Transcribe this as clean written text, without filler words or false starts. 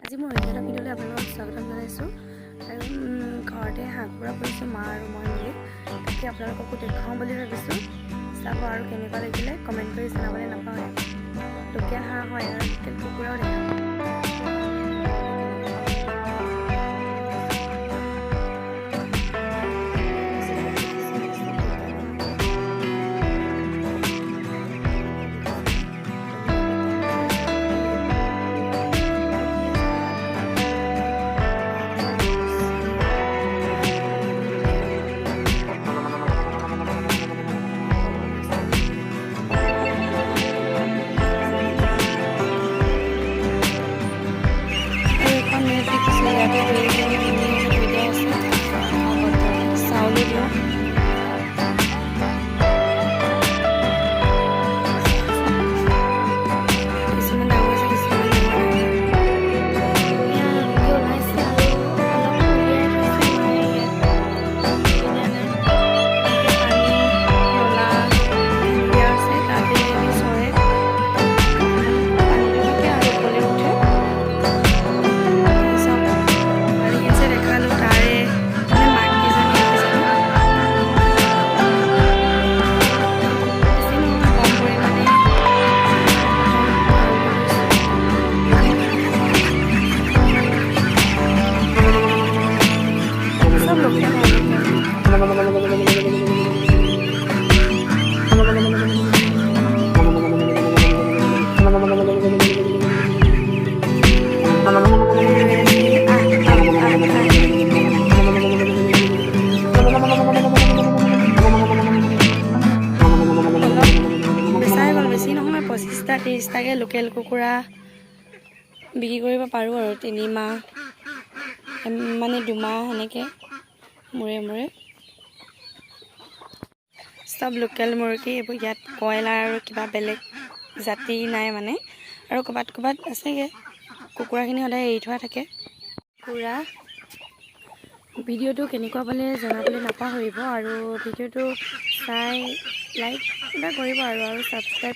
আজি মই অন্য এটা ভিডিঅ'লৈ আপোনালোকক স্বাগতম জনাইছোঁ আৰু ঘৰতে হাঁহ কুকুৰা পুহিছোঁ মা আৰু মই মিলি তাকে আপোনালোককো দেখাওঁ বুলি ভাবিছোঁ। চাব আৰু কেনেকুৱা লাগিলে কমেণ্ট কৰি জনাবলৈ নাপাহৰে। লোকেল হাঁহ হয় আৰু লোকেল কুকুৰাও দেখাওঁ। বেছি নহয় 25টা 30টাকৈ লোকেল কুকুৰা বিক্ৰী কৰিব পাৰোঁ আৰু 3 মাহ মানে 2 মাহ এনেকৈ মূৰে মূৰে। চব লোকেল মুৰ্গী এইবোৰ, ইয়াত কয়লাৰ আৰু কিবা বেলেগ জাতি নাই মানে, আৰু ক'ৰবাত ক'ৰবাত আছেগৈ। কুকুৰাখিনি সদায় এৰি থোৱা থাকে। কুকুৰা ভিডিঅ'টো কেনেকুৱা পালে জনাবলৈ নাপাহৰিব আৰু ভিডিঅ'টো চাই লাইক এটা কৰিব আৰু ছাবস্ক্ৰাইব